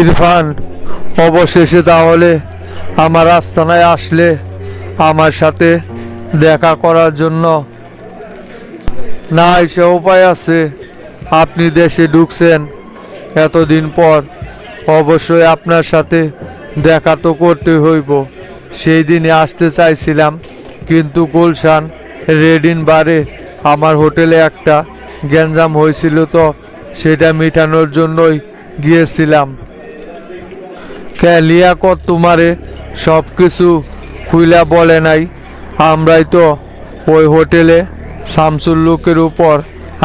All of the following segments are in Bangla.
ইরফান, অবশেষে তাহলে আমার আস্তানায় আসলে আমার সাথে দেখা করার জন্য। না এসে উপায় আছে? আপনি দেশে ঢুকছেন এতদিন পর, অবশ্যই আপনার সাথে দেখা তো করতে হইব। সেই দিনে আসতে চাইছিলাম, কিন্তু গুলশান রেডিন বারে আমার হোটেলে একটা গ্যাঞ্জাম হয়েছিল, তো সেটা মিটানোর জন্যই গিয়েছিলাম। লিয়াকত তোমারে সব কিছু খুইলা বলে নাই? আমরাই তো ওই হোটেলে শামসুল লোকের উপর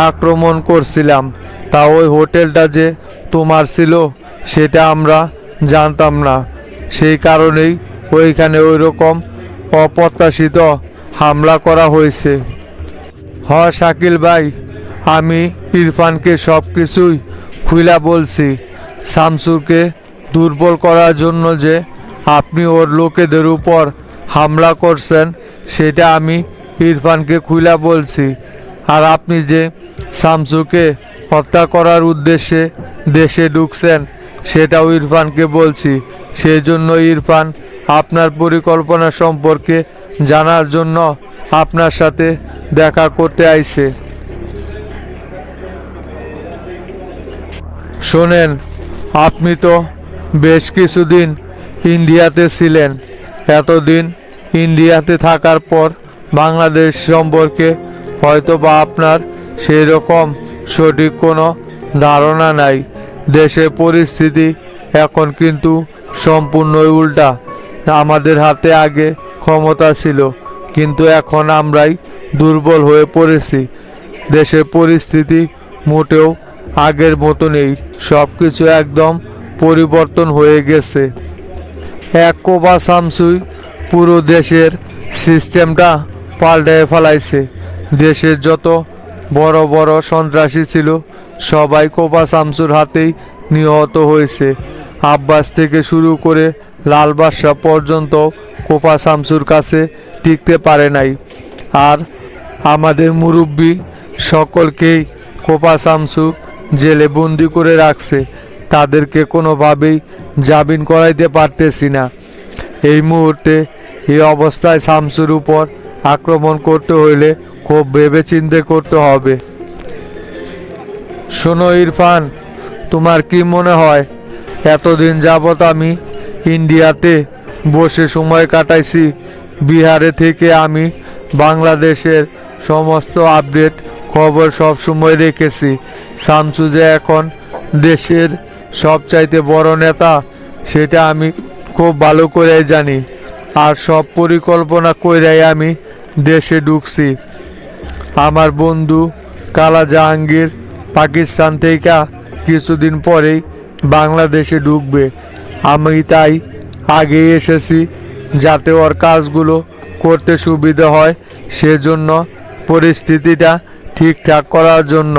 আক্রমণ করছিলাম, তা ওই হোটেলটা যে তোমার ছিল সেটা আমরা জানতাম না। সেই কারণেই ওইখানে ওই রকম অপ্রত্যাশিত হামলা করা হয়েছে। শাকিল ভাই, আমি ইরফানকে সব কিছুই খুইলা বলছি। শামসুরকে দুর্বল করার জন্য যে আপনি ওর লোকেদের উপর হামলা করছেন সেটা আমি ইরফানকে খুইলা বলছি। আর আপনি যে শামসুকে হত্যা করার উদ্দেশ্যে দেশে ঢুকছেন সেটাও ইরফানকে বলছি। সেই জন্য ইরফান আপনার পরিকল্পনা সম্পর্কে জানার জন্য আপনার সাথে দেখা করতে আইছে। শোনেন, আপনি তো বেশ কিছুদিন ইন্ডিয়াতে ছিলেন। এতদিন ইন্ডিয়াতে থাকার পর বাংলাদেশ সম্পর্কে হয়তো বা আপনার সেই রকম সঠিক কোনো ধারণা নাই। দেশের পরিস্থিতি এখন কিন্তু সম্পূর্ণই উল্টা। আমাদের হাতে আগে ক্ষমতা ছিল, কিন্তু এখন আমরাই দুর্বল হয়ে পড়েছি। দেশের পরিস্থিতি মোটেও আগের মতো নেই, সব কিছু একদম পরিবর্তন হয়ে গেছে। এক কোপা শামসুই পুরো দেশের সিস্টেমটা পাল্টায় ফেলাইছে। দেশের যত বড় বড় সন্ত্রাসী ছিল সবাই কোপা শামসুর হাতেই নিহত হয়েছে। আব্বাস থেকে শুরু করে লাল বাদশা পর্যন্ত কোপা শামসুর কাছে টিকতে পারে নাই। আর আমাদের মুরব্বী সকলকেই কোপা শামসু জেলে বন্দি করে রাখছে। তাদেরকে কোনোভাবেই জামিন করাইতে পারতেছি না। এই মুহূর্তে এই অবস্থায় শামসুর উপর আক্রমণ করতে হইলে খুব ভেবেচিন্তে করতে হবে। শোনো ইরফান, তোমার কি মনে হয় এতদিন যাবৎ আমি ইন্ডিয়াতে বসে সময় কাটাইছি? বিহারে থেকে আমি বাংলাদেশের সমস্ত আপডেট খবর সব সময় রেখেছি। শামসু যে এখন দেশের সবচাইতে বড় নেতা সেটা আমি খুব ভালো করে জানি। আর সব পরিকল্পনা কইরাই আমি দেশে ঢুকছি। আমার বন্ধু কালা জাহাঙ্গীর পাকিস্তান থেকে কিছুদিন পরেই বাংলাদেশে ঢুকবে। আমি তাই আগে এসেছি যাতে ওর কাজগুলো করতে সুবিধা হয়, সেজন্য পরিস্থিতিটা ঠিকঠাক করার জন্য।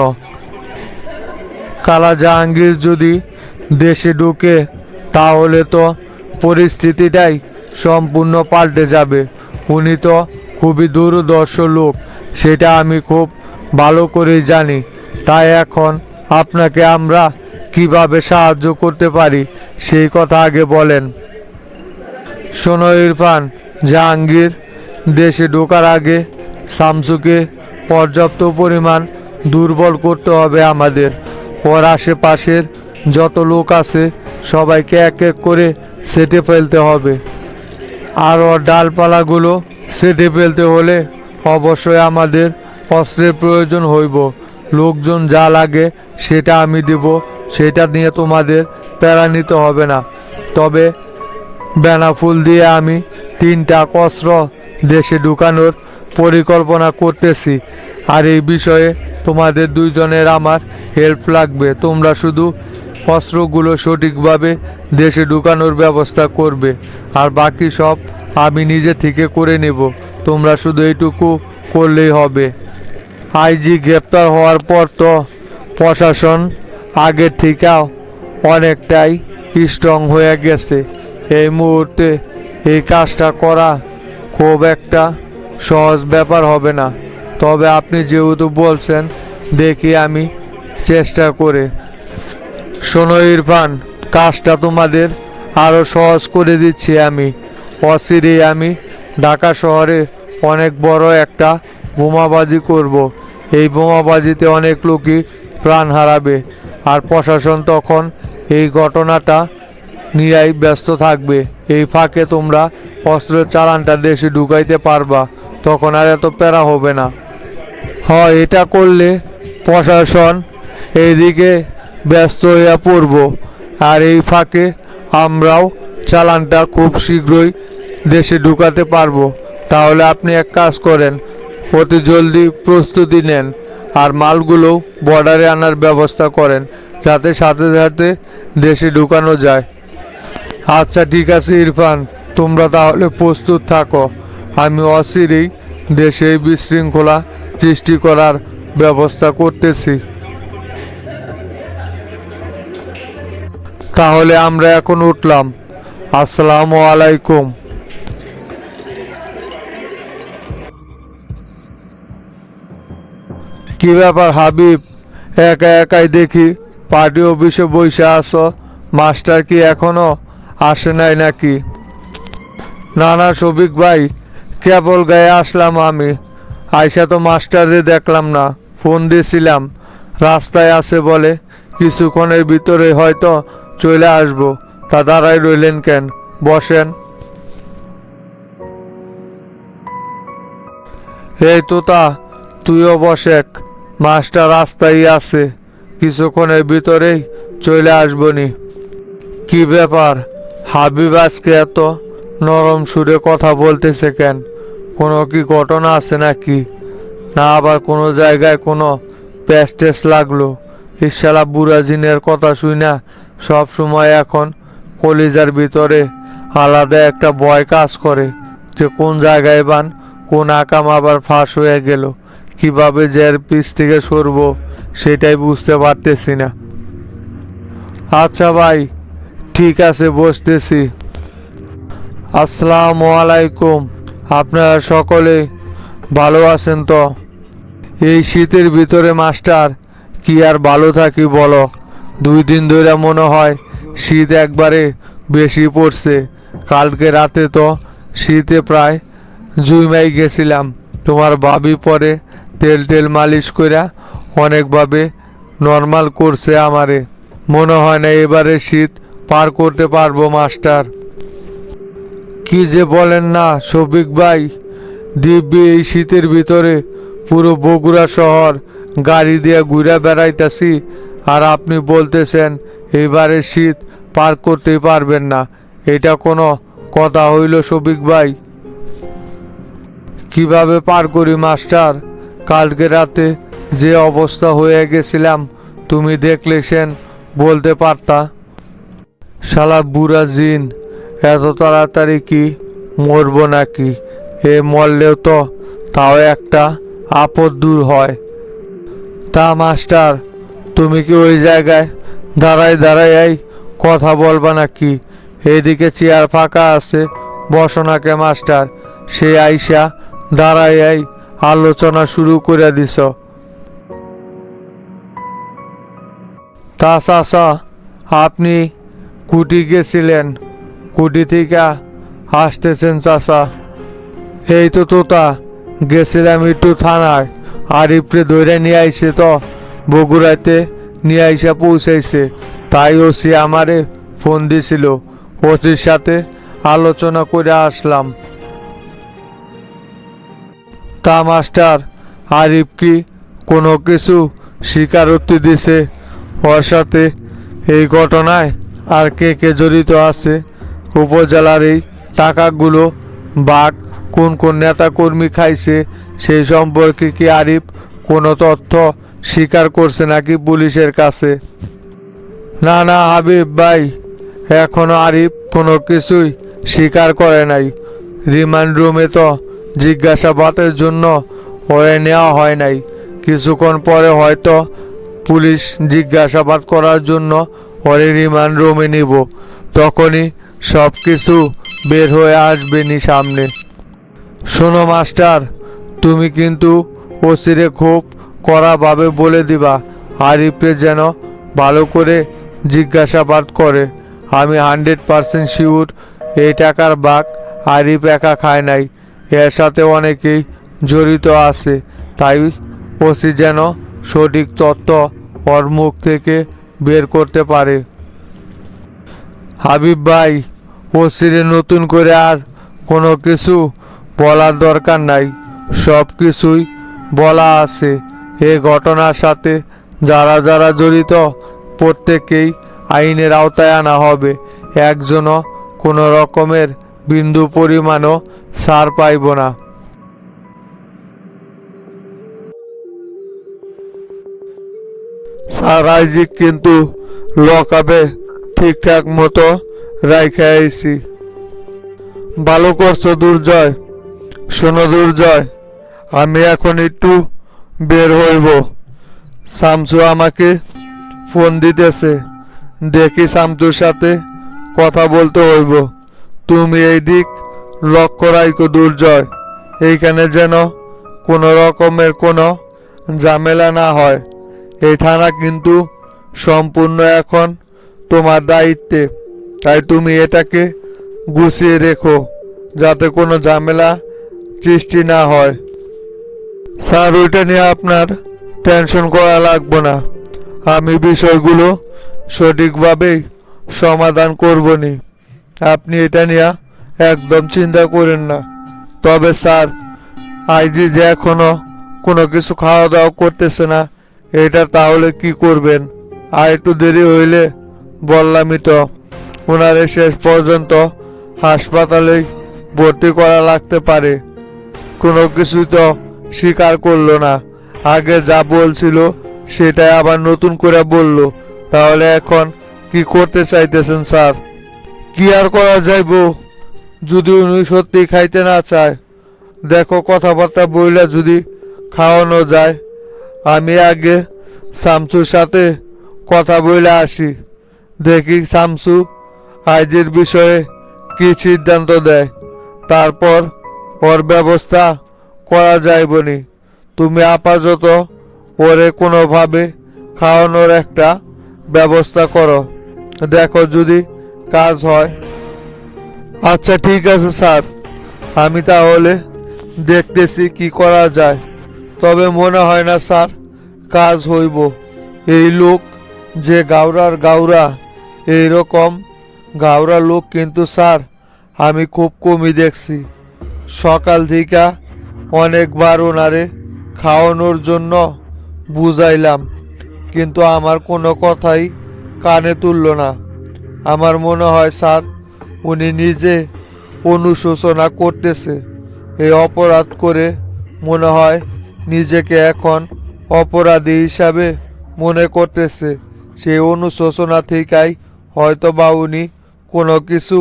কালা জাহাঙ্গীর যদি দেশে ঢুকে তাহলে তো পরিস্থিতিটাই সম্পূর্ণ পাল্টে যাবে। উনি তো খুবই দূরদর্শ লোক, সেটা আমি খুব ভালো করেই জানি। তাই এখন আপনাকে আমরা কিভাবে সাহায্য করতে পারি সেই কথা আগে বলেন। শোনো ইরফান, জাহাঙ্গীর দেশে ঢোকার আগে শামসুকে পর্যাপ্ত পরিমাণ দুর্বল করতে হবে আমাদের। ওর আশেপাশের যত লোক আছে সবাইকে এক এক করে সেটে ফেলতে হবে। আর ওর ডালপালাগুলো সেটে ফেলতে হলে অবশ্যই আমাদের অস্ত্রের প্রয়োজন হইব। লোকজন যা লাগে সেটা আমি দেব, সেটা নিয়ে তোমাদের প্যারা নিতে হবে না। তবে বেনাফুল দিয়ে আমি 3টা অস্ত্র দেশে ঢুকানোর পরিকল্পনা করতেছি। আর এই বিষয়ে তোমাদের দুইজনের আমার হেল্প লাগবে। তোমরা শুধু অস্ত্রগুলো সঠিকভাবে দেশে ঢুকানোর ব্যবস্থা করবে, আর বাকি সব আমি নিজে থেকে করে নেব। তোমরা শুধু এইটুকু করলেই হবে। আইজি গ্রেপ্তার হওয়ার পর তো প্রশাসন আগের থেকেও অনেকটাই স্ট্রং হয়ে গেছে। এই মুহূর্তে এই কাজটা করা খুব একটা সহজ ব্যাপার হবে না। তবে আপনি যেহেতু বলছেন, দেখি আমি চেষ্টা করে। শোনো ইরফান, কাজটা তোমাদের আরও সহজ করে দিচ্ছি আমি। অচিরেই আমি ঢাকা শহরে অনেক বড় একটা বোমাবাজি করব। এই বোমাবাজিতে অনেক লোকই প্রাণ হারাবে, আর প্রশাসন তখন এই ঘটনাটা নিয়েই ব্যস্ত থাকবে। এই ফাঁকে তোমরা অস্ত্রের চালানটা দেশে ঢুকাইতে পারবা, তখন আর এত প্যারা হবে না। হয় এটা করলে প্রশাসন এইদিকে ব্যস্ত হইয়া পড়ব, আর এই ফাঁকে আমরাও চালানটা খুব শীঘ্রই দেশে ঢুকাতে পারবো। তাহলে আপনি এক কাজ করেন, অতি জলদি প্রস্তুতি নেন আর মালগুলো বর্ডারে আনার ব্যবস্থা করেন, যাতে সাথে সাথে দেশে ঢুকানো যায়। আচ্ছা ঠিক আছে ইরফান, তোমরা তাহলে প্রস্তুত থাকো। আমি অচিরেই দেশে এই বিশৃঙ্খলা সৃষ্টি করার ব্যবস্থা করতেছি। তাহলে আমরা এখন উঠলাম। আসসালামু আলাইকুম। কি ব্যাপার হাবিব, একা একাই দেখি পার্টি অফিসে বসে আছো? মাস্টার কি এখনো আসে নাই নাকি? না না শফিক ভাই, কেবল গায়ে আসলাম আমি। আয়সা তো মাস্টারে দেখলাম না। ফোন দিয়েছিলাম, রাস্তায় আছে বলে কিছুক্ষণের ভিতরে হয়তো চলে আসবো। তা দাঁড়াই রইলেন কেন? বসেন। এই তোতা, তুইও বসেক। মাস্টার রাস্তায় আছে, কিছুক্ষণের ভিতরেই চলে আসবনি। কি ব্যাপার হাবিব আজকে এত নরম সুরে কথা বলতেছে কেন? কোনো কি ঘটনা আছে নাকি? না আবার কোনো জায়গায় কোনো প্যাস্টেস লাগলো? ইশালা বুড়া জিনের কথা শুই না সব সময় এখন কলিজার ভিতরে আলাদা একটা ভয় কাজ করে, যে কোন জায়গায় বান কোন আকাম আবার ফাঁস হয়ে গেল। কিভাবে যে এর পিছ থেকে সরবো সেটাই বুঝতে পারতেছি না। আচ্ছা ভাই, ঠিক আছে, বসতেছি। আসসালামু আলাইকুম। আপনারা সকলে ভালো আছেন তো? এই শীতের ভিতরে মাস্টার কি আর ভালো থাকি বলো? 2 দিন ধরে মনে হয় শীত একবারে বেশি পড়ছে। কালকে রাতে তো শীতে প্রায় জুইমাই গেছিলাম। তোমার ভাবি পরে তেল টেল মালিশ কইরা অনেকভাবে নর্মাল করছে আমারে। মনে হয় না এবারে শীত পার করতে পারবো মাস্টার। কি যে বলেন না শফিক ভাই, দিব্যি এই শীতের ভিতরে পুরো বগুড়া শহর গাড়ি দিয়ে ঘুরে বেড়াইতেছি, আর আপনি বলতেছেন এবারে শীত পার করতেই পারবেন না। এটা কোনো কথা হইল শফিক ভাই? কিভাবে পার করি মাস্টার? কালকে রাতে যে অবস্থা হয়ে গেছিলাম তুমি দেখলে সেন বলতে পারতা। শালা বুড়া জিন, এত তাড়াতাড়ি কি মরবো নাকি? এ মরলেও তো তাও একটা আপদ দূর হয়। তা মাস্টার, তুমি কি ওই জায়গায় দাঁড়াই দাঁড়াই এই কথা বলবা নাকি? এদিকে চেয়ার ফাঁকা আছে, বসো নাকে মাস্টার। সে আইসা দাঁড়াই এই আলোচনা শুরু করে দিছ। তা চাচা, আপনি কুটি গেছিলেন, কুটি থেকে আসতেছেন চাচা? এই তো তোতা, গেছিলাম একটু থানায়। আরিফরে ধরে নিয়ে আইছে তো, বগুড়াতে নিয়ে আইসা পৌঁছাইছে। তাই ওসি আমারে ফোন দিছিল, ওসির সাথে আলোচনা করে আসলাম। তা মাস্টার, আরিফ কি কোনো কিছু স্বীকারোক্তি দিছে ওর সাথে এই ঘটনায়? আর কে কে জড়িত আছে? উপজেলার এই টাকাগুলো বাঘ কোন কোন নেতা কর্মী খাইছে সেই সম্পর্কে কি আরিফ কোনো তথ্য স্বীকার করছে নাকি পুলিশের কাছে? না না হাবিব ভাই, এখনো আরিফ কোনো কিছুই স্বীকার করে নাই। রিমান্ড রুমে তো জিজ্ঞাসাবাদের জন্য ওরে নেওয়া হয় নাই। কিছুক্ষণ পরে হয়তো পুলিশ জিজ্ঞাসাবাদ করার জন্য ওরে রিমান্ড রুমে নিব, তখনই সব কিছু বের হয়ে আসবেনি সামনে। শোনো মাস্টার, তুমি কিন্তু ওসিরে খুব কড়াভাবে বলে দিবা আরিফকে যেন ভালো করে জিজ্ঞাসাবাদ করে, আমি 100% শিওর এই টাকার ভাগ আরিফ একা খায় নাই, এর সাথে অনেকেই জড়িত আছে। তাই ওসি যেন সঠিক তথ্য ওর মুখ থেকে বের করতে পারে। হাবিব ভাই, ওসিরে নতুন করে আর কোনো কিছু বলার দরকার নাই, সব কিছুই বলা আছে। এই ঘটনার সাথে যারা যারা জড়িত প্রত্যেককেই আইনের আওতায় আনা হবে। একজনও কোনো রকমের বিন্দু পরিমাণও ছাড় পাইব না। স্যার, আইজি কিন্তু লকআপে ঠিকঠাক মতো রাইখা আইছি। ভালো করছো দুর্জয়। শোনো দুর্জয়, আমি এখন একটু বের হইব। শামসু আমাকে ফোন দিতেছে, দেখি শামসুর সাথে কথা বলতে হইব। তুমি এই দিক লক্ষ্য রাখো দুর্জয়, এইখানে যেন কোনো রকমের কোনো ঝামেলা না হয়। এই থানা কিন্তু সম্পূর্ণ এখন তোমার দায়িত্বে, তাই তুমি এটাকে গুছিয়ে রেখো যাতে কোনো ঝামেলা সৃষ্টি না হয়। স্যার, ওইটা নিয়ে আপনার টেনশন করা লাগবে না, আমি বিষয়গুলো সঠিকভাবেই সমাধান করবনি। আপনি এটা নিয়ে একদম চিন্তা করেন না। তবে স্যার, আইজি যে এখনো কোনো কিছু খাওয়া দাওয়া করতেছে না, এটা তাহলে কি করবেন? আর একটু দেরি হইলে বললামই তো, ওনারে শেষ পর্যন্ত হাসপাতালেই ভর্তি করা লাগতে পারে। কোনো কিছুই তো স্বীকার করলো না, আগে যা বলছিল সেটাই আবার নতুন করে বলল। তাহলে এখন কি করতে চাইতেছেন স্যার? কি আর করা যাইব যদি উনি সত্যি খাইতে না চায়? দেখো, কথাবার্তা বইলা যদি খাওয়ানো যায়। আমি আগে শামসুর সাথে কথা বলে আসি, দেখি শামসু আইজির বিষয়ে কি সিদ্ধান্ত দেয়, তারপর ওর ব্যবস্থা করা যাইবনি। তুমি আপাতত ওরে কোনোভাবে খাওয়ানোর একটা ব্যবস্থা করো, দেখো যদি কাজ হয়। আচ্ছা ঠিক আছে স্যার, আমি তাহলে দেখতেছি কি করা যায়। তবে মনে হয় না স্যার কাজ হইব। এই লোক যে গাওরার গাওরা, এইরকম গাওরা লোক কিন্তু স্যার আমি খুব কমই দেখছি। সকাল থেকে অনেকবার ওনারে খাওয়ানোর জন্য বুঝাইলাম, কিন্তু আমার কোনো কথাই কানে তুলল না। আমার মনে হয় স্যার উনি নিজে অনুশোচনা করতেছে। এই অপরাধ করে মনে হয় নিজেকে এখন অপরাধী হিসাবে মনে করতেছে। সেই অনুশোচনা থেকেই হয়তো বা উনি কোনো কিছু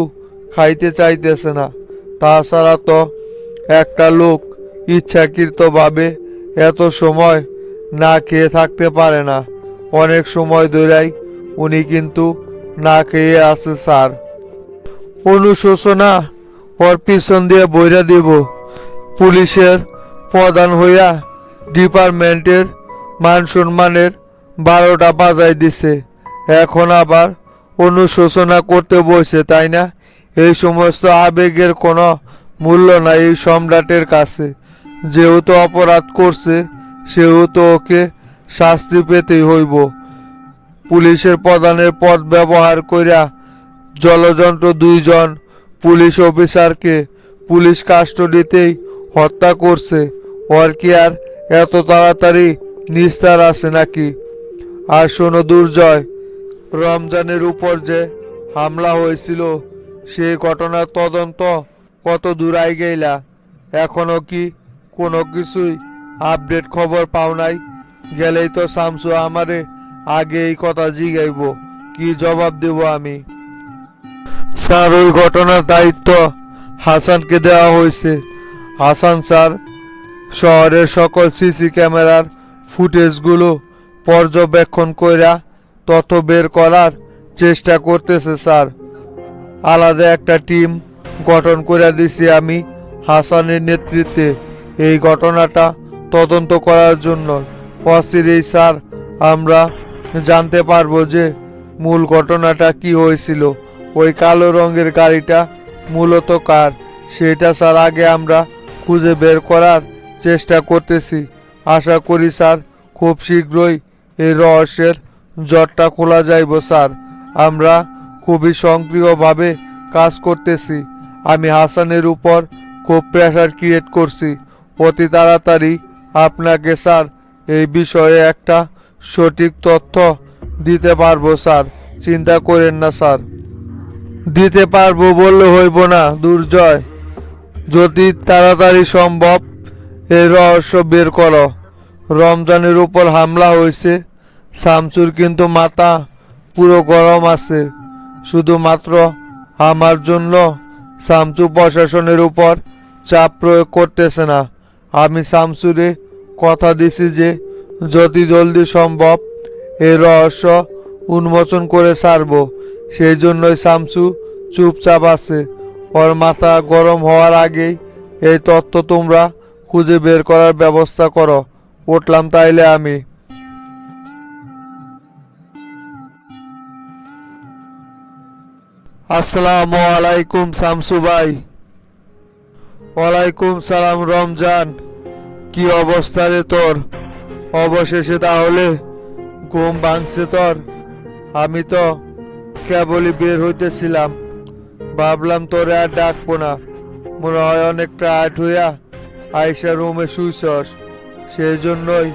খাইতে চাইতেছে না। তাছাড়া তো একটা লোক ইচ্ছাকৃতভাবে এত সময় না খেয়ে থাকতে পারে না। অনেক সময় ধরেই উনি কিন্তু না খেয়ে আছে স্যার। অনুশোচনা ওর পিছন দিয়ে বইরা দিব। পুলিশের প্রধান হইয়া ডিপার্টমেন্টের মান সম্মানের 12টা বাজাই দিছে, এখন আবার অনুশোচনা করতে বসে, তাই না? এই সমস্ত আবেগের কোনো মূল্য নাই এই সম্রাটের কাছে। যেহেতু অপরাধ করছে সেহেতু ওকে শাস্তি পেতেই হইব। পুলিশের প্রধানের পদ ব্যবহার কইরা জলযন্ত্র 2 জন পুলিশ অফিসারকে পুলিশ কাস্টডিতেই হত্যা করছে। ওর কি আর এত তাড়াতাড়ি নিস্তার আছে নাকি? আর শোনো দুর্জয়, রমজানের উপর যে হামলা হয়েছিল সেই ঘটনার তদন্ত কত দূর গেলা? এখনো কি কোনো কিছুই আপডেট খবর পাও নাই? গেলেই তো শামসু আমারে আগে এই কথা জিগাইব, কি জবাব দেব আমি? স্যার, ওই ঘটনার দায়িত্ব হাসানকে দেওয়া হয়েছে। হাসান স্যার শহরের সকল সিসি ক্যামেরার ফুটেজগুলো পর্যবেক্ষণ কইরা তথ্য বের করার চেষ্টা করতেছে স্যার। আলাদা একটা টিম গঠন করে দিছি আমি হাসানের নেতৃত্বে এই ঘটনাটা তদন্ত করার জন্য। অচিরেই স্যার আমরা জানতে পারবো যে মূল ঘটনাটা কি হয়েছিল। ওই কালো রঙের গাড়িটা মূলত কার সেটা স্যার আগে আমরা খুঁজে বের করার চেষ্টা করতেছি। আশা করি স্যার খুব শীঘ্রই এই রহস্যের জটটা খোলা যাইব স্যার। আমরা খুবই সক্রিয়ভাবে কাজ করতেছি। আমি হাসানের উপর খুব প্রেশার ক্রিয়েট করছি। অতি তাড়াতাড়ি আপনাকে স্যার এই বিষয়ে একটা সঠিক তথ্য দিতে পারবো স্যার, চিন্তা করেন না স্যার। দিতে পারবো বললে হইব না দুর্জয়, যদি তাড়াতাড়ি সম্ভব এই রহস্য বের করো। রমজানের উপর হামলা হয়েছে, শামসুর কিন্তু মাথা পুরো গরম আছে। শুধুমাত্র আমার জন্য শামসু প্রশাসনের উপর চাপ প্রয়োগ করতেছে না। আমি শামসুরে কথা দিছি যে যত জলদি সম্ভব এই রহস্য উন্মোচন করে ছাড়ব। সেই জন্যই শামসু চুপচাপ আছে। ওর মাথা গরম হওয়ার আগেই এই তথ্য তোমরা খুঁজে বের করার ব্যবস্থা করো। উঠলাম তাইলে আমি। আসসালামু আলাইকুম শামসু ভাই। ওয়ালাইকুম সালাম রমজান, কি অবস্থা রে তোর? অবশেষে তাহলে ঘুম ভাঙছে তোর? আমি তো কেবলই বের হইতেছিলাম, ভাবলাম তোরে আর ডাকবো না। মনে হয় অনেক টায়ার্ড হইয়া আইসা রুমে শুইছস, সেই জন্যই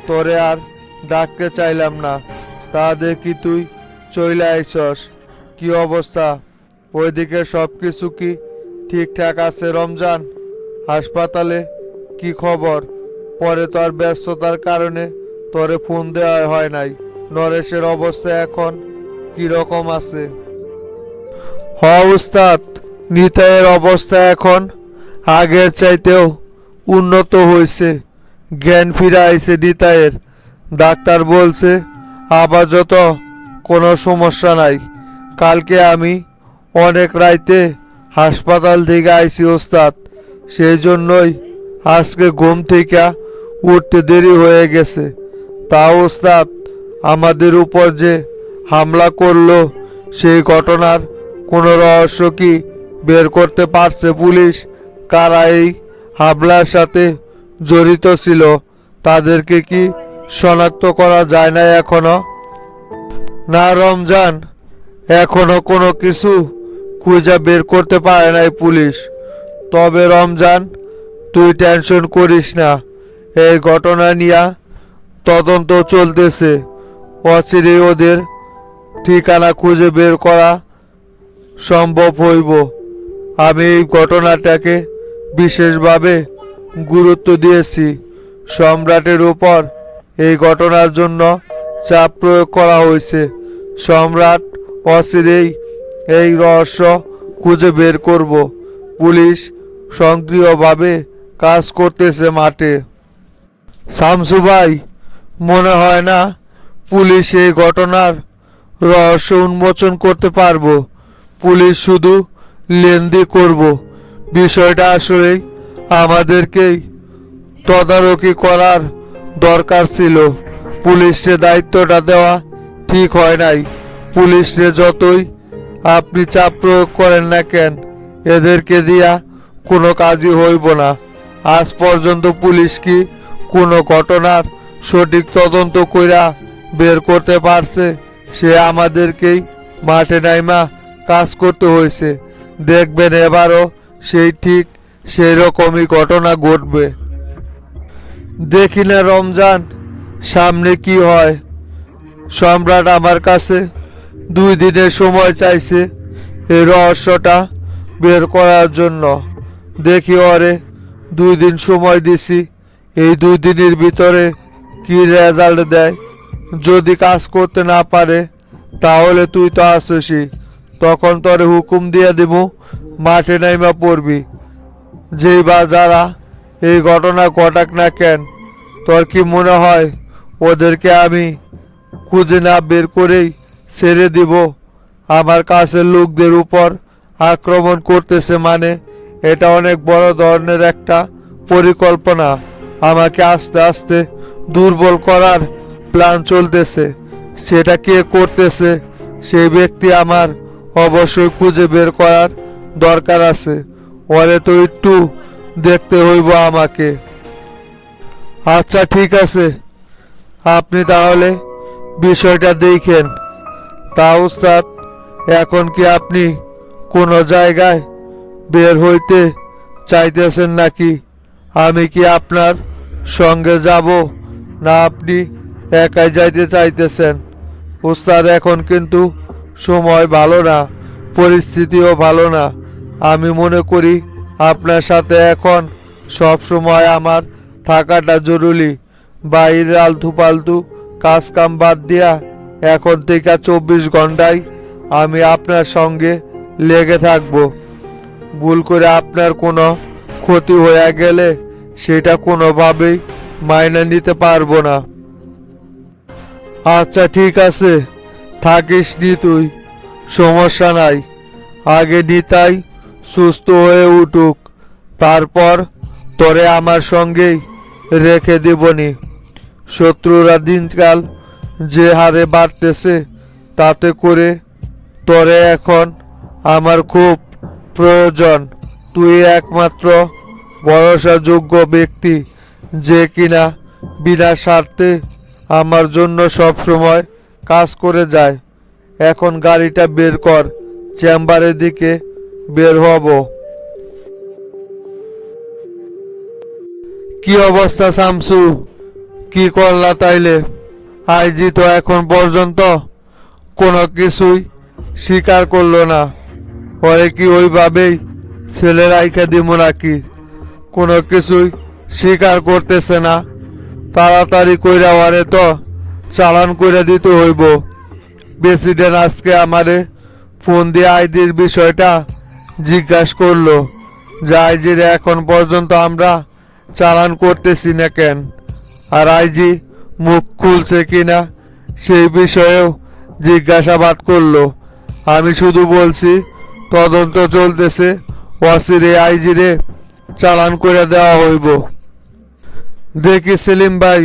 তোরে আর ডাকতে চাইলাম না। তা দেখি তুই চইলে আইসস। কি অবস্থা ওইদিকে, সব কিছু কি ঠিকঠাক আছে রমজান? হাসপাতালে কি খবর? পরে তোর ব্যস্ততার কারণে তোরে ফোন দেওয়া হয় নাই। নরেশের অবস্থা এখন কি রকম আছে? হ উস্তাদ, নিতাইয়ের অবস্থা এখন আগের চাইতেও উন্নত হয়েছে। জ্ঞান ফিরে আইছে নিতাইয়ের। ডাক্তার বলছে আপাতত কোনো সমস্যা নাই। কালকে আমি অনেক রাইতে হাসপাতাল থেকে আইছি ওস্তাদ, সেই জন্যই আজকে ঘুম থেকে উঠতে দেরি হয়ে গেছে। তা ওস্তাদ, আমাদের উপর যে হামলা করলো সেই ঘটনার কোনো রহস্য কি বের করতে পারছে পুলিশ? কারা এই হামলার সাথে জড়িত ছিল তাদেরকে কি শনাক্ত করা যায় না এখনো? না রমজান, এখনো কোনো কিছু খুঁজে বের করতে পারে নাই পুলিশ। তবে রমজান, তুই টেনশন করিস না, এই ঘটনা নিয়ে তদন্ত চলতেছে। অচিরেই ওদের ঠিকানা খুঁজে বের করা সম্ভব হইব। আমি এই ঘটনাটাকে বিশেষভাবে গুরুত্ব দিয়েছি। সম্রাটের উপর এই ঘটনার জন্য চাপ প্রয়োগ করা হয়েছে। সম্রাট অচিরেই এই রহস্য খুঁজে বের করব। পুলিশ সক্রিয়ভাবে কাজ করতেছে মাঠে। শামসু ভাই, মনে হয় না পুলিশ এই ঘটনার রহস্য উন্মোচন করতে পারবো। পুলিশ শুধু লেনদি করব। বিষয়টা আসলেই আমাদেরকেই তদারকি করার দরকার ছিল। পুলিশকে দায়িত্বটা দেওয়া ঠিক হয় নাই। পুলিশকে যতই আপনি চাপ প্রয়োগ করেন না কেন, এদেরকে দিয়া কোনো কাজই হইব না। আজ পর্যন্ত পুলিশ কি কোনো ঘটনার সঠিক তদন্ত কইরা বের করতে পারছে? সে আমাদেরকেই মাঠে নাইমা কাজ করতে হয়েছে। দেখবেন এবারও সেই রকমই ঘটনা ঘটবে। দেখি না রমজান, সামনে কি হয়। সম্রাট আমার কাছে 2 দিনের সময় চাইছে এই রহস্যটা বের করার জন্য। দেখি ওরে 2 দিন সময় দিছি, এই 2 দিনের ভিতরে কি রেজাল্ট দেয়। যদি কাজ করতে না পারে তাহলে তুই তো আসছিস, তখন তোরে হুকুম দিয়ে দিব, মাঠে নাইমা পড়বি। যেই বা যারা এই ঘটনা ঘটাক না কেন, তোর কি মনে হয় ওদেরকে আমি খুঁজে না বের করেই ছেড়ে দিব? আমার কাছের লোকদের উপর আক্রমণ করতেছে মানে এটা অনেক বড় ধরনের একটা পরিকল্পনা। আমাকে আস্তে আস্তে দুর্বল করার প্ল্যান চলতেছে। সেটা কে করতেছে সেই ব্যক্তি আমার অবশ্যই খুঁজে বের করার দরকার আছে। ওরে তো একটু দেখতে হইব আমাকে। আচ্ছা ঠিক আছে, আপনি তাহলে বিষয়টা দেখেন। তা উস্তাদ, এখন কি আপনি কোনো জায়গায় বের হইতে চাইতেছেন নাকি? আমি কি আপনার সঙ্গে যাব, না আপনি একাই যাইতে চাইতেছেন? উস্তাদ, এখন কিন্তু সময় ভালো না, পরিস্থিতিও ভালো না। আমি মনে করি আপনার সাথে এখন সব সময় আমার থাকাটা জরুরি। বাইরের আলতু পালতু কাজ কাম বাদ দিয়া এখন থেকে 24 ঘন্টায় আমি আপনার সঙ্গে লেগে থাকবো। ভুল করে আপনার কোনো ক্ষতি হয়ে গেলে সেটা কোনোভাবেই মাইনে নিতে পারবো না। আচ্ছা ঠিক আছে, থাকিস নি তুই, সমস্যা নাই। আগে নিতাই সুস্থ হয়ে উঠুক, তারপর তোরে আমার সঙ্গেই রেখে দেবনি। শত্রুরা দিনকাল যে হারে বাড়তেছে, তাতে করে তোরে এখন আমার খুব প্রয়োজন। তুই একমাত্র ভরসাযোগ্য ব্যক্তি, যে কিনা বিনা স্বার্থে আমার জন্য সব সময় কাজ করে যায়। এখন গাড়িটা বের কর, চেম্বারের দিকে বের হব। কি অবস্থা শামসু, কি করলা তাইলে? আইজি তো এখন পর্যন্ত কোনো কিছুই স্বীকার করলো না। ওরে কি ওইভাবেই ছেলে রাইখা দিব নাকি? কোনো কিছুই স্বীকার করতেছে না। তাড়াতাড়ি কইরা ওরে তো চালান কইরা দিতে হইব। প্রেসিডেন্ট আজকে আমারে ফোন দিয়ে আইজির বিষয়টা জিজ্ঞাসা করলো, যে আইজির এখন পর্যন্ত আমরা চালান করতেছি না কেন, আর আইজি মুখ খুলছে কিনা সেই বিষয়েও জিজ্ঞাসাবাদ করলো। আমি শুধু বলছি তদন্ত চলতেছে, অচিরে আইজিরে চালান করে দেওয়া হইব। দেখি সেলিম ভাই,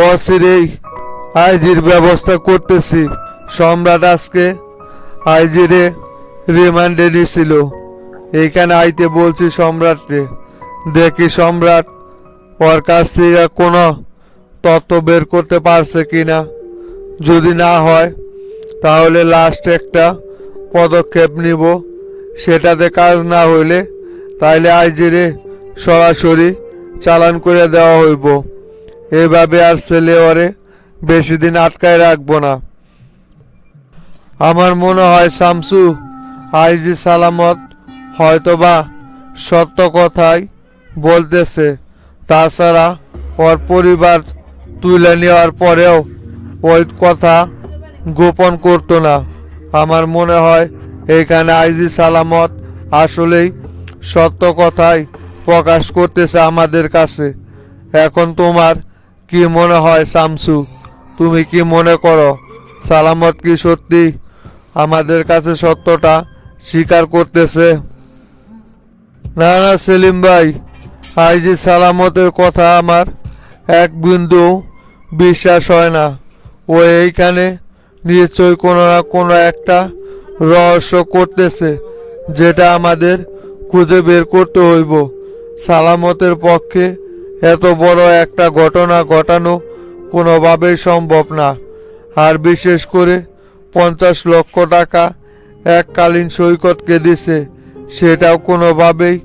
অচিরেই আইজির ব্যবস্থা করতেছি। সম্রাট আজকে আইজিরে রিমান্ডে নিছিল, এইখানে আইতে বলছি সম্রাটকে। দেখি সম্রাট ওর কাছ থেকে কোনো তথ্য বের করতে পারছে কিনা। যদি না হয় তাহলে লাস্ট একটা পদক্ষেপ নিব। সেটাতে কাজ না হইলে তাইলে আইজিরে সরাসরি চালান করে দেওয়া হইব। এভাবে আর ছেলে ওরে বেশি দিন আটকায় রাখবো না। আমার মনে হয় শামসু, আইজি সালামত হয়তোবা সত্য কথাই বলতেছে। তাছাড়া ওর পরিবার তুলে নেওয়ার পরেও ওই কথা গোপন করতো না। আমার মনে হয় এখানে আইজি সালামত আসলেই সত্য কথাই প্রকাশ করতেছে আমাদের কাছে। এখন তোমার কি মনে হয় শামসু? তুমি কি মনে করো সালামত কি সত্যি আমাদের কাছে সত্যটা স্বীকার করতেছে? না না সেলিম ভাই, আইজি সালামতের কথা আমার এক বিন্দু বিশ্বাস হয় না। ও এইখানে নিশ্চয়ই কোনো না কোনো একটা রহস্য করতেছে, যেটা আমাদের খুঁজে বের করতে হইব। সালামতের পক্ষে এত বড় একটা ঘটনা ঘটানো কোনোভাবেই সম্ভব না। আর বিশেষ করে 50 লক্ষ টাকা এককালীন সৈকতকে দিছে, সেটাও কোনোভাবেই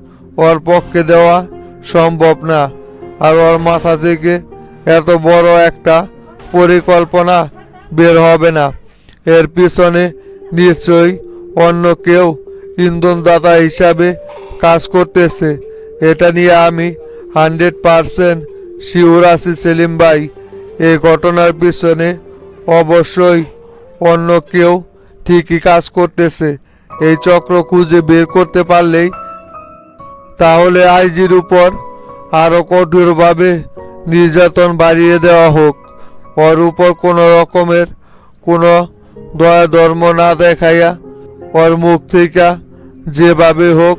ওর পক্ষে দেওয়া সম্ভব না। আর ওর মাথা থেকে এত বড় একটা পরিকল্পনা বের হবে না। এর পিছনে নিশ্চয়ই অন্য কেউ ইন্ধনদাতা হিসাবে কাজ করতেছে। এটা নিয়ে আমি 100% শিওর আছি সেলিম ভাই। এই ঘটনার পিছনে অবশ্যই অন্য কেউ ঠিকই কাজ করতেছে। এই চক্র খুঁজে বের করতে পারলেই তাহলে আইজির উপর আরো কঠোরভাবে নির্যাতন বাড়িয়ে দেওয়া হোক। ওর উপর কোনো রকমের কোনো দয়া ধর্ম না দেখাইয়া ওর মুখ থেকে যেভাবে হোক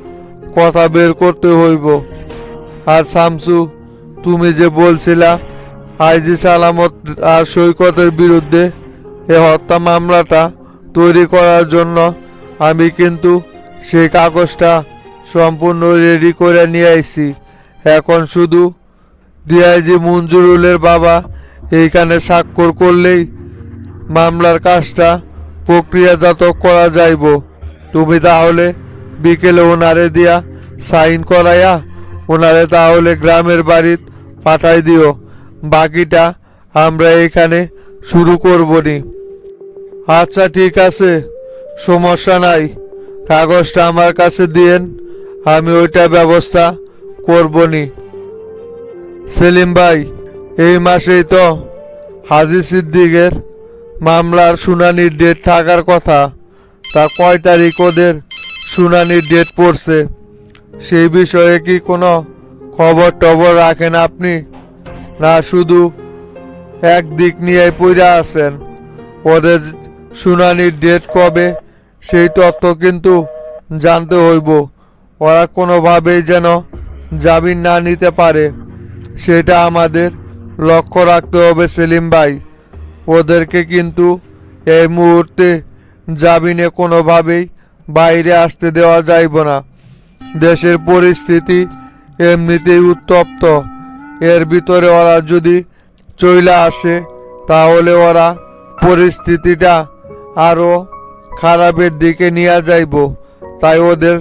কথা বের করতে হইব। আর শামসু, তুমি যে বলছিলা আইজি সালামত আর সৈকতের বিরুদ্ধে এ হত্যা মামলাটা তৈরি করার জন্য আমি কিন্তু সেই কাগজটা সম্পূর্ণ রেডি করে নিয়ে আইছি। এখন শুধু ডিআইজি মঞ্জুরুলের বাবা এইখানে স্বাক্ষর করলেই মামলার কাজটা প্রক্রিয়াজাত করা যাইব। তুমি তাহলে বিকেলে ওনারে দিয়া সাইন করাইয়া ওনারে তাহলে গ্রামের বাড়িত পাঠাই দিও। বাকিটা আমরা এখানে শুরু করবনি। আচ্ছা ঠিক আছে, সমস্যা নাই। কাগজটা আমার কাছে দিয়েন, আমি ওইটা ব্যবস্থা করবনি। সেলিম ভাই, এই মাসেই তো হাজী সিদ্দিকের মামলার শুনানির ডেট থাকার কথা। তা কয় তারিখ ওদের শুনানির ডেট পড়ছে? সেই বিষয়ে কি কোনো খবর টবর রাখেন আপনি, না শুধু একদিক নিয়ে পড়ে আছেন? ওদের শুনানির ডেট কবে সেই তথ্য কিন্তু জানতে হইব। ওরা কোনোভাবেই যেন জামিন না নিতে পারে, সেটা আমাদের লক্ষ্য রাখতে হবে সেলিম ভাই। ওদেরকে কিন্তু এই মুহূর্তে জামিনে কোনোভাবেই বাইরে আসতে দেওয়া যাইব না। দেশের পরিস্থিতি এমনিতেই উত্তপ্ত, এর ভিতরে ওরা যদি চইলা আসে তাহলে ওরা পরিস্থিতিটা আরও খারাপের দিকে নিয়ে যাইব। তাই ওদের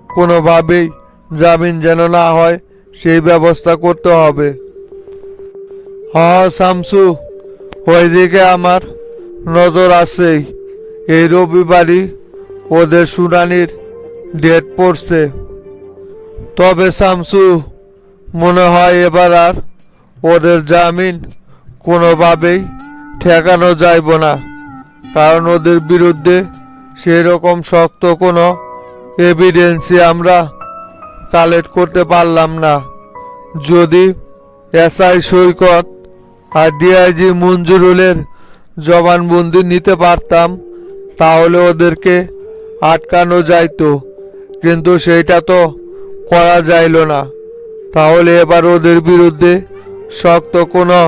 কোনোভাবেই জামিন যেন না হয় সেই ব্যবস্থা করতে হবে। হ্যাঁ শামসু, ওইদিকে আমার নজর আছেই। এই রবিবারই ওদের শুনানির ডেট পড়ছে। তবে শামসু, মনে হয় এবার আর ওদের জামিন কোনোভাবেই ঠেকানো যাইব না, কারণ ওদের বিরুদ্ধে সেই রকম শক্ত কোনো এভিডেন্সই আমরা কালেক্ট করতে পারলাম না। যদি এসআই সৈকত আর ডিআইজি মঞ্জুরুলের জবানবন্দি নিতে পারতাম তাহলে ওদেরকে আটকানো যাইতো, কিন্তু সেইটা তো করা যাইল না। তাহলে এবার ওদের বিরুদ্ধে শক্ত কোনো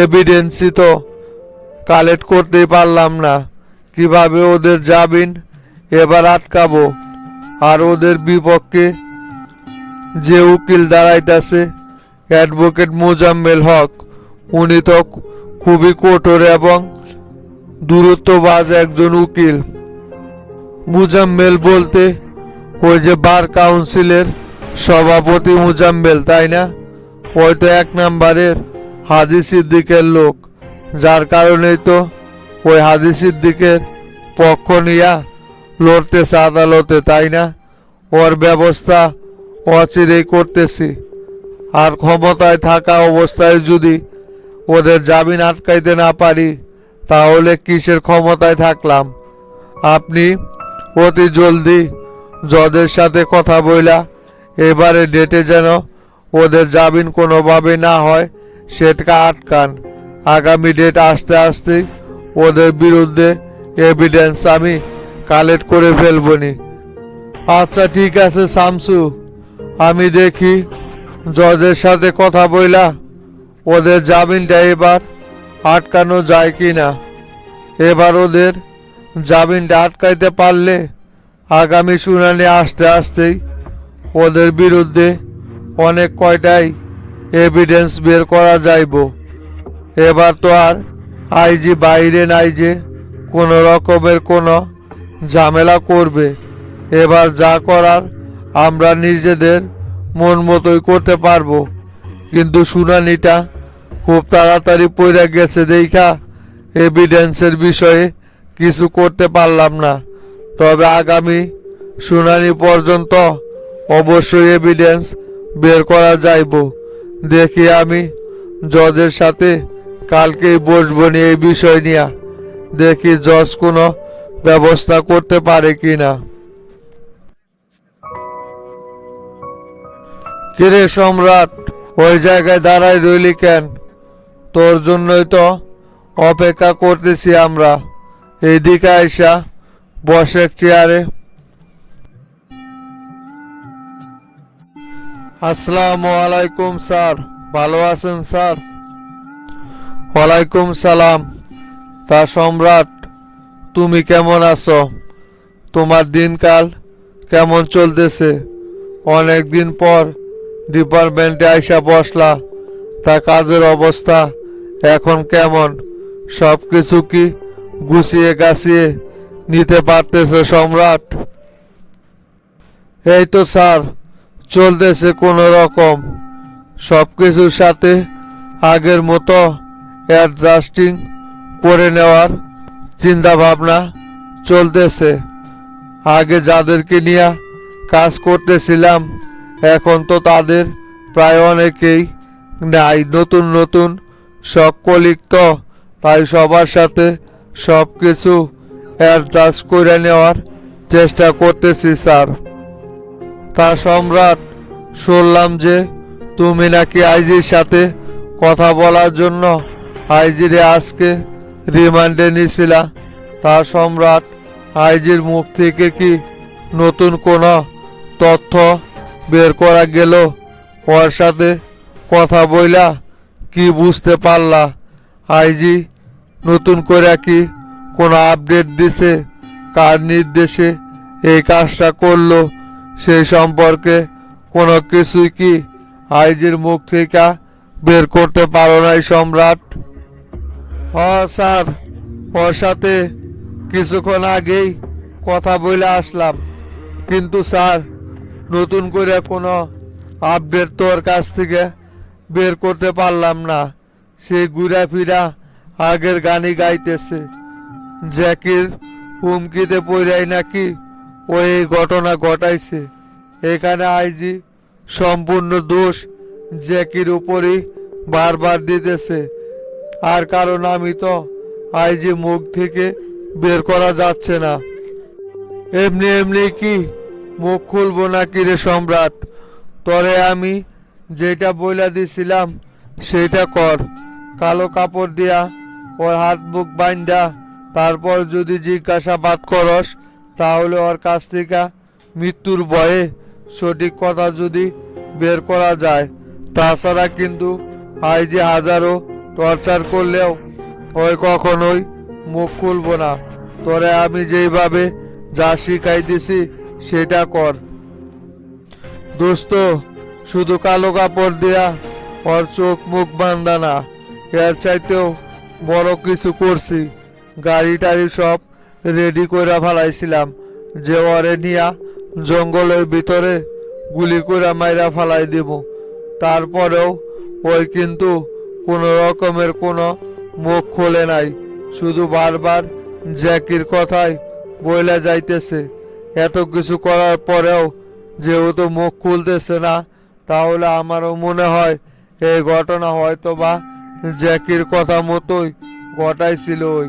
এভিডেন্সই তো কালেক্ট করতেই পারলাম না। কিভাবে ওদের জামিন এবার আটকাবো? আর ওদের বিপক্ষে যে উকিল দাঁড়াইতেছে অ্যাডভোকেট মোজাম্মেল হক, উনি তো খুবই কঠোর এবং দূরত্ববাজ একজন উকিল। মুজাম্মেল বলতে ওই যে বার কাউন্সিলের সভাপতি মুজাম্মেল, তাই না? ওই তো এক নাম্বারের হাজী সিদ্দিকের লোক, যার কারণেই তো ওই হাজী সিদ্দিকের পক্ষ নিয়া লড়তেছে আদালতে, তাই না? ওর ব্যবস্থা অচিরেই করতেছি। আর ক্ষমতায় থাকা অবস্থায় যদি ওদের জামিন আটকাইতে না পারি তাহলে কিসের ক্ষমতায় থাকলাম? আপনি অতি জলদি জজের সাথে কথা বইলা এবারে ডেটে যেন ওদের জামিন কোনোভাবে না হয় সেটা আটকান। আগামী ডেট আসতে আসতেই ওদের বিরুদ্ধে এভিডেন্স আমি কালেক্ট করে ফেলবনি। আচ্ছা ঠিক আছে শামসু, আমি দেখি জজের সাথে কথা বইলা ওদের জামিনটা এবার আটকানো যায় কি না। এবার ওদের জামিনটা আটকাইতে পারলে আগামী শুনানি আসতে আসতেই ওদের বিরুদ্ধে অনেক কয়টাই এভিডেন্স বের করা যাইব। এবার তো আর আইজি বাইরে নাই যে কোনো রকমের কোনো ঝামেলা করবে। এবার যা করার আমরা নিজেদের মন মতোই করতে পারবো। কিন্তু শুনানিটা খুব তাড়াতাড়ি পড়ে গেছে দেখা এভিডেন্সের বিষয়ে কিছু করতে পারলাম না। তবে আগামী শুনানি পর্যন্ত অবশ্যই এভিডেন্স বের করা যাইব। দেখি আমি জজের সাথে কালকেই বসবো নিয়ে এই বিষয় নিয়ে, দেখি জজ কোনো ব্যবস্থা করতে পারে কিনা। কিরে সম্রাট, ওই জায়গায় দাঁড়াই রইলি কেন? তোর জন্যই তো অপেক্ষা করতেছি আমরা। এইদিকে আইসা বসে চেয়ারে। আসসালামু আলাইকুম স্যার, ভালো আছেন স্যার? ওয়ালাইকুম সালাম। তা সম্রাট, তুমি কেমন আছো? তোমার দিনকাল কেমন চলতেছে? অনেক দিন পর ডিপার্টমেন্টে আইসা বসলা, তা কাজের অবস্থা এখন কেমন? সব কিছু কি গুছিয়ে গাছিয়ে নিতে পারতেছে সম্রাট? এই তো স্যার, চলতেছে কোনো রকম। সব কিছুর সাথে আগের মতো অ্যাডজাস্টিং করে নেওয়ার চিন্তা ভাবনা চলতেছে। আগে যাদেরকে নিয়ে কাজ করতেছিলাম এখন তো তাদের প্রায় অনেকেই নাই। নতুন নতুন সব কলিগ তো, তাই সবার সাথে সব কিছু অ্যাডজাস্ট করে নেওয়ার চেষ্টা করতেছি স্যার। তা সম্রাট, শুনলাম যে তুমি নাকি আইজির সাথে কথা বলার জন্য আইজিরে আজকে রিমান্ডে নিছিলা। তা সম্রাট, আইজির মুখ থেকে কি নতুন কোনো তথ্য বের করা গেল? ওর সাথে কথা বইলা কি বুঝতে পারলা? আইজি নতুন করে কি কোনো আপডেট দিছে? কার নির্দেশে এই কাজটা করলো সেই সম্পর্কে কোনো কিছুই কি আইজির মুখ থেকে বের করতে পারো নাই সম্রাট? স্যার, ওর সাথে কিছুক্ষণ আগেই কথা বলে আসলাম, কিন্তু স্যার নতুন করে কোনো আপডেট তো ওর কাছ থেকে বের করতে পারলাম না। সে ঘুরা ফিরা আগের গানই গাইতেছে। জ্যাকির হুমকিতে পড়াই নাকি ওই ঘটনা ঘটাইছে। এখানে আইজি সম্পূর্ণ দোষ জ্যাকির উপরই বারবার দিতেছে। আর কারণ আমি তো আইজি মুখ থেকে বের করা যাচ্ছে না। এমনি এমনি কি মুখ খুলবো নাকি রে সম্রাট? তরে আমি যেটা বইলা দিছিলাম সেটা কর। কালো কাপড় দিয়া ওর হাত বুক বাইন্দা তারপর যদি জিজ্ঞাসাবাদ করস, তাহলে ওর কাছ থেকে মৃত্যুর ভয়ে সঠিক কথা যদি বের করা যায়। তাছাড়া কিন্তু আইজি হাজারো টর্চার করলেও ওই কখনোই মুখ খুলবো না। তোরে আমি যেইভাবে যা শিখাই দিছি সেটা কর। দোস্ত, শুধু কালো কাপড় দিয়া ওর চোখ মুখ বান্ধা না, এর চাইতেও বড় কিছু করছি। গাড়ি টাড়ি সব রেডি করে ফেলাইছিলাম যে ওরে নিয়া জঙ্গলের ভিতরে গুলি করে মাইরা ফেলাই দিব। তারপরেও ওই কিন্তু কোনো রকমের কোনো মুখ খোলে নাই, শুধু বারবার জ্যাকির কথাই বইলা যাইতেছে। এত কিছু করার পরেও যেহেতু মুখ খুলতেছে না, তাহলে আমারও মনে হয় এই ঘটনা হয়তো বা জ্যাকির কথা মতোই ঘটাইছিল ওই।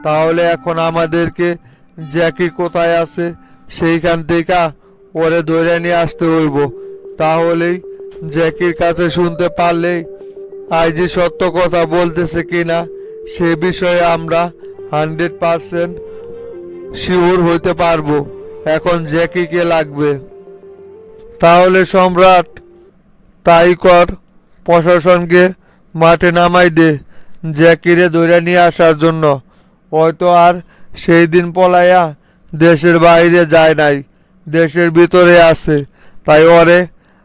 তাহলে এখন আমাদেরকে জ্যাকি কোথায় আছে সেইখান থেকে ওরে ধরে নিয়ে আসতে হইব। তাহলেই জ্যাকির কাছে শুনতে পারলেই আইজি সত্য কথা বলতেছে কিনা সে বিষয়ে আমরা 100% শিওর হইতে পারবো। এখন জ্যাকিকে লাগবে। তাহলে সম্রাট তাই কর, প্রশাসনকে মাঠে নামাই দে জ্যাকিরে ধরে নিয়ে আসার জন্য। হয়তো আর সেই দিন পলাইয়া দেশের বাইরে যায় নাই, দেশের ভিতরে আছে। তাই ওরে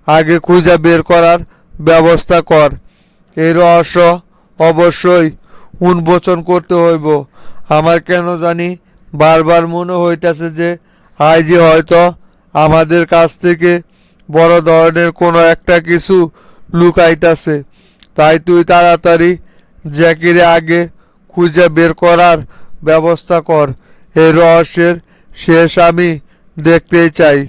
আগে খুঁজে বের করার ব্যবস্থা কর। এই রহস্য অবশ্যই উন্মোচন করতে হইব। আমার কেন জানি বারবার মনে হইতেছে যে আইজি হয়তো আমাদের কাছ থেকে বড় ধরনের কোনো একটা কিছু লুকাইতেছে। তাই তুই তাড়াতাড়ি জ্যাকিরে আগে খুঁজে বের করার ব্যবস্থা কর। এই রহস্যের শেষ আমি দেখতেই চাই।